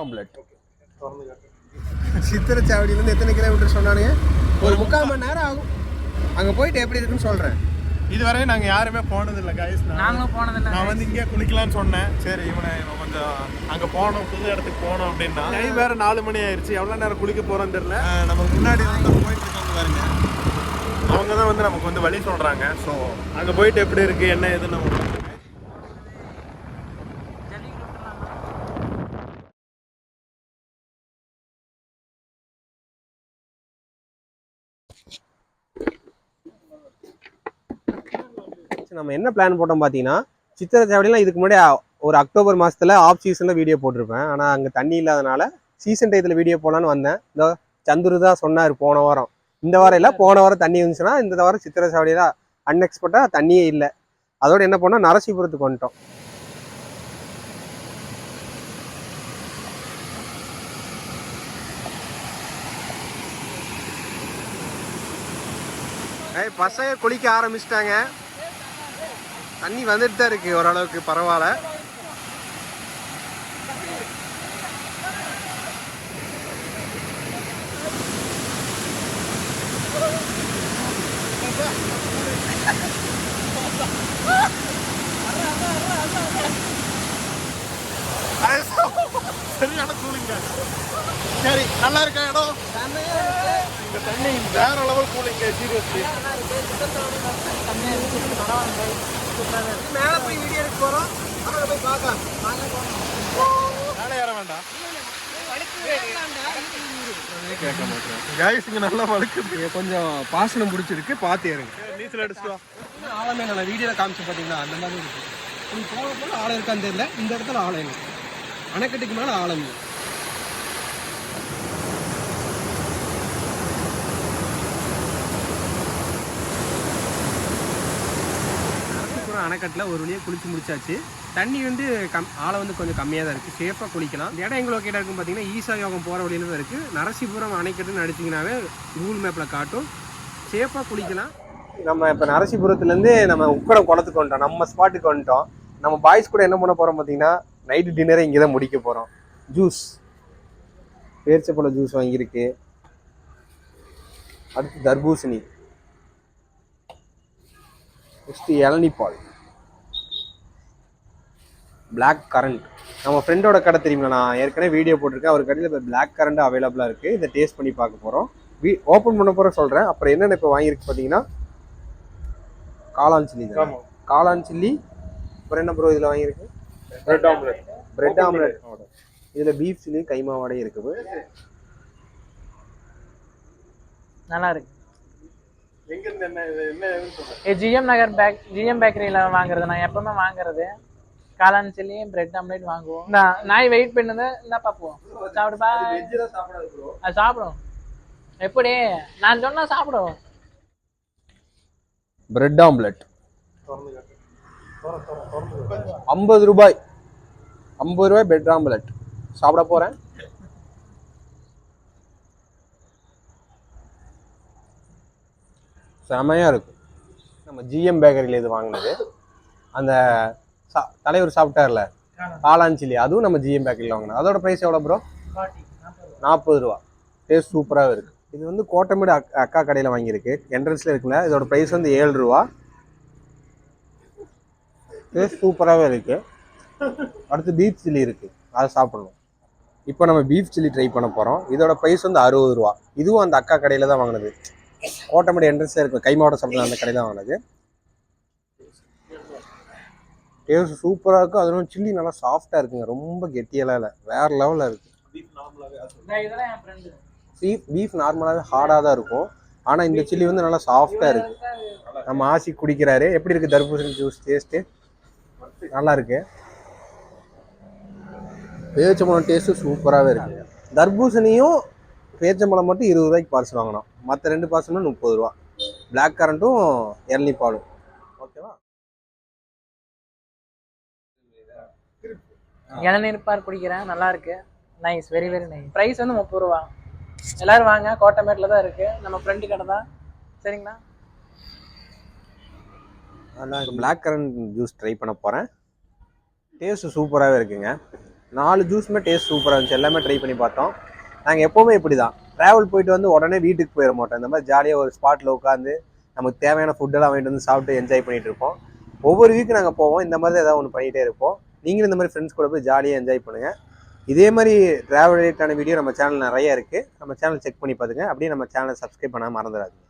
Omelette சித்திரச்சாவடியிலேருந்து எத்தனை kilometre சொன்னானுங்க? ஒரு 3/4 மணி நேரம் ஆகும். அங்கே போயிட்டு எப்படி இருக்குன்னு சொல்கிறேன். இதுவரை நாங்கள் யாருமே போனதில்லை கைஸ். நாங்களும் போனதில்லை. நான் வந்து இங்கே குளிக்கலான்னு சொன்னேன். சரி இவன் கொஞ்சம் அங்கே போனோம், புது இடத்துக்கு போனோம் அப்படின்னா டைம் வேறு 4 மணி ஆயிடுச்சு. எவ்வளோ நேரம் குளிக்க போகிறோன்னு தெரியல. நமக்கு முன்னாடி வந்து போயிட்டு இருக்காங்க பாருங்க, அவங்க தான் வந்து நமக்கு வந்து வழி சொல்கிறாங்க. ஸோ அங்கே போயிட்டு எப்படி இருக்குது என்ன ஏதுன்னு நம்ம நம்ம என்ன பிளான் போட்டோம் பார்த்தீங்கன்னா, சித்திரச்சாவடிலாம் இதுக்கு முன்னாடி ஒரு அக்டோபர் மாதத்தில் ஆஃப் சீசனில் வீடியோ போட்டிருப்பேன். ஆனால் அங்கே தண்ணி இல்லாதனால சீசன் டயத்தில் வீடியோ போடலான்னு வந்தேன். இந்த சந்துரு தான் சொன்னார் போன வாரம். இந்த வாரம் இல்லை, போன வாரம் தண்ணி இருந்துச்சுன்னா இந்த வாரம் சித்திரச்சாவடியில் அன்எக்ஸ்பெக்டாக தண்ணியே இல்லை. அதோடு என்ன பண்ணோம், நரசிபுரத்துக்கு வந்துட்டோம். பசங்க குளிக்க ஆரம்பிச்சிட்டாங்க. தண்ணி வந்துட்டு தான் இருக்கு, ஓரளவுக்கு பரவாயில்ல. சரியான கூலிங்க. சரி, நல்லா இருக்கா இடம்? இந்த தண்ணி வேற லெவல் கூலிங்க. சீரியஸ்லி மேலே போய் வீடியோ எடுக்க போகிறோம். அப்புறம் போய் பார்க்கலாம். மேலே ஏற வேண்டாம். கேட்க மாட்டேன் கைஸ், இங்கே நல்லா வழுக்குது. கொஞ்சம் பாசனம் பிடிச்சிருக்கு, பார்த்து ஏறுங்க. நீச்சல் அடிச்சுட்டு ஆழமே நல்லா வீடியோவில் காமிச்சு பார்த்தீங்களா, அந்த மாதிரி இருக்கு. நீ போக போல ஆழம் இருக்கான்னு தெரியல. இந்த இடத்துல ஆழம் இல்லை, அணைக்கட்டுக்கு மேலே ஆழம் இல்லை. அணைக்கட்டில் ஒரு வழியாக குளிச்சு முடிச்சாச்சு. தண்ணி வந்து ஆழம் வந்து கொஞ்சம் கம்மியாக தான் இருக்குது, சேஃபாக குளிக்கலாம். இந்த இடம் எங்கே லொக்கேட்டாக இருக்கும் பார்த்தீங்கன்னா, ஈசா யோகம் போகிற வழியில தான் இருக்குது. நரசிபுரம் அணைக்கட்டுன்னு அடிச்சிங்கனாவே கூகுள் மேப்பில் காட்டும். சேஃபாக குளிக்கலாம். நம்ம இப்போ நரசிபுரத்துலேருந்து நம்ம உக்கடம் குளத்துக்கு வந்துட்டோம், நம்ம ஸ்பாட்டுக்கு வந்துட்டோம். நம்ம பாய்ஸ் கூட என்ன பண்ண போகிறோம் பார்த்தீங்கன்னா, நைட்டு டின்னரை இங்கே தான் முடிக்க போகிறோம். ஜூஸ், பேரிச்சப்பழ ஜூஸ் வாங்கியிருக்கு. அடுத்து தர்பூசணி, நெக்ஸ்ட்டு இளநீ பால், பிளாக் கரண்ட். நம்ம ஃப்ரெண்டோட கடை தெரியுமா, நான் ஏற்கனவே வீடியோ போட்டிருக்கேன். அவர் கடையில் இப்போ பிளாக் கரண்ட் அவைலபிளாக இருக்குது. இதை டேஸ்ட் பண்ணி பார்க்க போகிறோம். ஓப்பன் பண்ண போகிற சொல்கிறேன். அப்புறம் என்னென்ன இப்போ வாங்கியிருக்கு பார்த்தீங்கன்னா, காளான் சில்லி தான். காளான் சில்லி. அப்புறம் என்ன ப்ரோ இதில் வாங்கியிருக்கு? Bread omelette. Bread omelette. இதில் பீஃப் சில்லி கைமா வாடகை இருக்குது. நல்லா இருக்கு. எங்கேருந்து என்ன ஜிஎம் நகர் ஜிஎம் பேக்கரியில் வாங்குறது. நான் எப்பவுமே வாங்குறது காளான் சில்லி பிரெட் ஆம்லேட் வாங்குவோம். நாய் வெயிட் பண்ணுது. என்ன பார்ப்போம், சாப்பிடுப்பா. அது சாப்பிடும். எப்படி நான் சொன்னா சாப்பிடும். பிரெட் ஆம்லெட் 50 ரூபாய். 50 ரூபாய் பிரெட் ஆம்லெட் சாப்பிட போகிறேன். செமையாக இருக்கும். நம்ம ஜிஎம் பேக்கரியில் இது வாங்கினது. அந்த தலைவர் சாப்பிட்டார்ல காளான் சில்லி, அதுவும் நம்ம ஜிஎம் பேக்கரியில் வாங்கினோம். அதோட ப்ரைஸ் எவ்வளோ ப்ரோ? 40 ரூபா. டேஸ்ட் சூப்பராகவே இருக்குது. இது வந்து கோட்டமேடு அக்கா கடையில் வாங்கியிருக்கு, என்ட்ரன்ஸில் இருக்குல்ல. இதோட ப்ரைஸ் வந்து 7 ரூபா. டேஸ்ட் சூப்பராகவே இருக்குது. அடுத்து பீஃப் சில்லி இருக்குது, அதை சாப்பிடணும். இப்போ நம்ம பீஃப் சில்லி ட்ரை பண்ண போகிறோம். இதோட ப்ரைஸ் வந்து 60 ரூபா. இதுவும் அந்த அக்கா கடையில் தான் வாங்கினது, கோட்டமேடு என்ட்ரன்ஸில் இருக்கும், கைமாவட்ட சாப்பிட்ற அந்த கடையில் தான் வாங்கினது. டேஸ்ட் சூப்பராக இருக்கும். அதுவும் சில்லி நல்லா சாஃப்டாக இருக்குங்க, ரொம்ப கெட்டியெல்லாம் இல்லை, வேறு லெவலில் இருக்குது. பீஃப் நார்மலாகவே ஹார்டாக தான் இருக்கும், ஆனால் இந்த சில்லி வந்து நல்லா சாஃப்டாக இருக்குது. நம்ம ஆசி குடிக்கிறாரு. எப்படி இருக்குது தர்பூசணி ஜூஸ் டேஸ்ட்டு? நல்லா இருக்கு. பேரிச்சம்பழம் டேஸ்ட்டு சூப்பராகவே இருக்குது. தர்பூசணியும் பேரிச்சம்பழம் மட்டும் 20 ரூபாய்க்கு பார்சல் வாங்கினோம். மற்ற 2 பார்சலும் 30 ரூபா. பிளாக் கரண்ட்டும் இளநீ பாலும். ஓகேவா? இளநீர் பார் குடிக்கிறேன், நல்லா இருக்கு. Nice, very very nice. Price வந்து 30 ரூபா. எல்லாரும் வாங்க, கோட்டமேட்டில் தான் இருக்கு, நம்ம ஃப்ரெண்டு கடை தான். சரிங்களா? நான் பிளாக் கரண்ட் ஜூஸ் ட்ரை பண்ண போகிறேன். டேஸ்ட்டு சூப்பராகவே இருக்குங்க. 4 ஜூஸுமே டேஸ்ட் சூப்பராக இருந்துச்சு. எல்லாமே ட்ரை பண்ணி பார்த்தோம். நாங்கள் எப்போவுமே இப்படி தான் ட்ராவல் போயிட்டு வந்து உடனே வீட்டுக்கு போயிட மாட்டோம். இந்த மாதிரி ஜாலியாக ஒரு ஸ்பாட்டில் உட்காந்து நமக்கு தேவையான ஃபுட்டெல்லாம் வாங்கிட்டு வந்து சாப்பிட்டு என்ஜாய் பண்ணிகிட்டு இருப்போம். ஒவ்வொரு வீக்கு நாங்கள் போவோம், இந்த மாதிரி தான் ஏதாவது ஒன்று பண்ணிகிட்டே இருப்போம். நீங்களும் இந்த மாதிரி ஃப்ரெண்ட்ஸ் கூட போய் ஜாலியாக என்ஜாய் பண்ணுங்கள். இதே மாதிரி ட்ராவல் ரிலேட்டான வீடியோ நம்ம சேனல் நிறைய இருக்குது. நம்ம சேனல் செக் பண்ணி பார்த்துங்க. அப்படியே நம்ம சேனலை சப்ஸ்கிரைப் பண்ணாமல் மறந்துடாதீங்க.